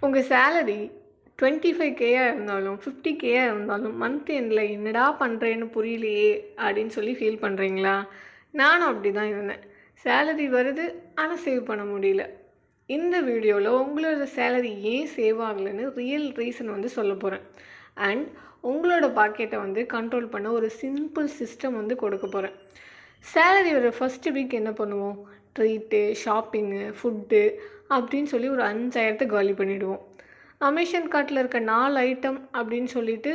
உங்கள் salary 25K இருந்தாலும் 50K இருந்தாலும் மந்த் எண்டில் என்னடா பண்ணுறேன்னு புரியலையே அப்படின்னு சொல்லி ஃபீல் பண்ணுறீங்களா? நானும் அப்படி தான் இருந்தேன். சேலரி வருது ஆனால் சேவ் பண்ண முடியல. இந்த வீடியோவில் உங்களோட சேலரி ஏன் சேவ் ஆகலைன்னு ரியல் ரீசன் வந்து சொல்ல போகிறேன். அண்ட் உங்களோட பாக்கெட்டை வந்து கண்ட்ரோல் பண்ண ஒரு சிம்பிள் சிஸ்டம் வந்து கொடுக்க போகிறேன். சேலரியோட ஃபஸ்ட்டு வீக் என்ன பண்ணுவோம்? ட்ரீட்டு, ஷாப்பிங்கு, ஃபுட்டு அப்படின்னு சொல்லி ஒரு 5000 காலி பண்ணிவிடுவோம். அமேசான் கார்ட்டில் இருக்க 4 ஐட்டம் அப்படின்னு சொல்லிட்டு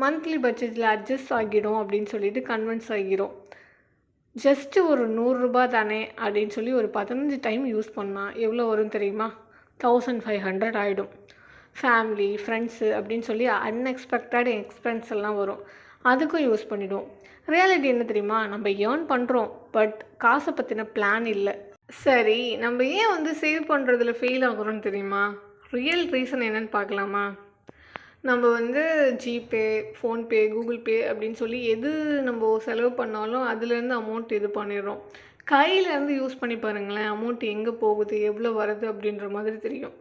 மந்த்லி பட்ஜெட்டில் அட்ஜஸ்ட் ஆகிடும் அப்படின்னு சொல்லிட்டு கன்வின்ஸ் ஆகிடும். ஜஸ்ட்டு ஒரு 100 ரூபா தானே அப்படின்னு சொல்லி ஒரு 15 டைம் யூஸ் பண்ணால் எவ்வளோ வரும் தெரியுமா? 1500 ஆகிடும். ஃபேமிலி, ஃப்ரெண்ட்ஸு அப்படின்னு சொல்லி அன்எக்ஸ்பெக்டட் எக்ஸ்பென்ஸ் எல்லாம் வரும். அதுக்கும் யூஸ் பண்ணிவிடுவோம். ரியாலிட்டி என்ன தெரியுமா? நம்ம ஏர்ன் பண்ணுறோம், பட் காசை பற்றின பிளான் இல்லை. சரி, நம்ம ஏன் வந்து சேவ் பண்ணுறதுல ஃபெயில் ஆகுறோன்னு தெரியுமா? ரியல் ரீசன் என்னென்னு பார்க்கலாமா? நம்ம வந்து ஜிபே, ஃபோன்பே, கூகுள் பே அப்படின்னு சொல்லி எது நம்ம செலவு பண்ணாலும் அதுலேருந்து அமௌண்ட் இது பண்ணிடுறோம். கையிலேருந்து யூஸ் பண்ணி பாருங்களேன், அமௌண்ட் எங்கே போகுது, எவ்வளோ வருது அப்படின்ற மாதிரி தெரியும்.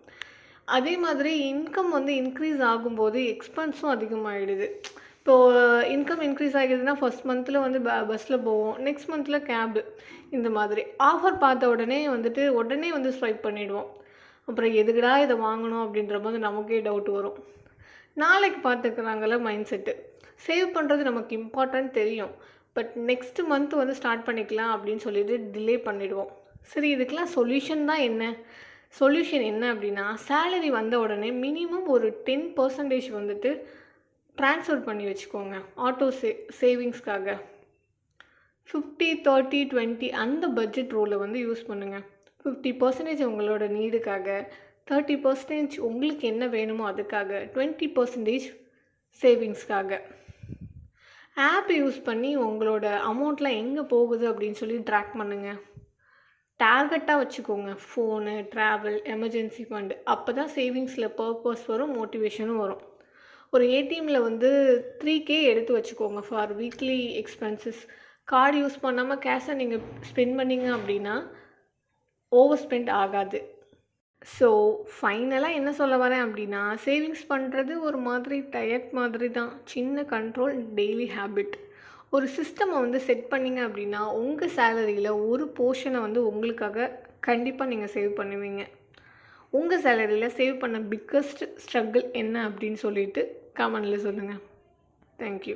அதே மாதிரி இன்கம் வந்து இன்க்ரீஸ் ஆகும்போது எக்ஸ்பென்ஸும் அதிகமாகிடுது. இப்போது இன்கம் இன்க்ரீஸ் ஆகிடுதுன்னா ஃபஸ்ட் மந்தில் வந்து பஸ்ஸில் போவோம், நெக்ஸ்ட் மந்தில் கேபு, இந்த மாதிரி ஆஃபர் பார்த்த உடனே வந்து ஸ்வைப் பண்ணிவிடுவோம். அப்புறம் எதுக்குடா இதை வாங்கணும் அப்படின்ற போது நமக்கே டவுட் வரும். நாளைக்கு பார்த்துக்கிறாங்கள மைண்ட் செட்டு. சேவ் பண்ணுறது நமக்கு இம்பார்ட்டன்ட் தெரியும், பட் நெக்ஸ்ட்டு மந்த் வந்து ஸ்டார்ட் பண்ணிக்கலாம் அப்படின்னு சொல்லிட்டு டிலே பண்ணிவிடுவோம். சரி, இதுக்கெலாம் சொல்யூஷன் தான் என்ன? சொல்யூஷன் என்ன அப்படின்னா, சேலரி வந்த உடனே மினிமம் ஒரு 10% வந்துட்டு ட்ரான்ஸ்ஃபர் பண்ணி வச்சுக்கோங்க ஆட்டோ சேவிங்ஸ்க்காக. 50, 30, 20 அந்த பட்ஜெட் ரூலை வந்து யூஸ் பண்ணுங்கள். 50% உங்களோட நீடுக்காக, 30% உங்களுக்கு என்ன வேணுமோ அதுக்காக, 20% சேவிங்ஸ்க்காக. ஆப் யூஸ் பண்ணி உங்களோட அமௌண்ட்லாம் எங்கே போகுது அப்படின்னு சொல்லி ட்ராக் பண்ணுங்கள். டார்கெட்டாக வச்சுக்கோங்க. Phone, travel, emergency fund. அப்போ தான் சேவிங்ஸில் பர்பஸ் வரும், மோட்டிவேஷனும் வரும். ஒரு ஏடிஎம்மில் வந்து 3K எடுத்து வச்சுக்கோங்க for weekly expenses. Card use பண்ணாமல் கேஷை நீங்கள் ஸ்பெண்ட் பண்ணிங்க அப்படின்னா ஓவர் ஸ்பெண்ட் ஆகாது. ஸோ ஃபைனலாக என்ன சொல்ல வரேன் அப்படின்னா, சேவிங்ஸ் பண்ணுறது ஒரு மாதிரி டயட் மாதிரி தான். சின்ன கண்ட்ரோல், டெய்லி ஹேபிட். ஒரு சிஸ்டமை வந்து செட் பண்ணிங்க அப்படின்னா உங்கள் சேலரியில் ஒரு போர்ஷனை வந்து உங்களுக்காக கண்டிப்பாக நீங்கள் சேவ் பண்ணுவீங்க. உங்கள் சேலரியில் சேவ் பண்ண பிக்கஸ்ட் ஸ்ட்ரகிள் என்ன அப்படின்னு சொல்லிட்டு கமெண்டில் சொல்லுங்கள். தேங்க்யூ.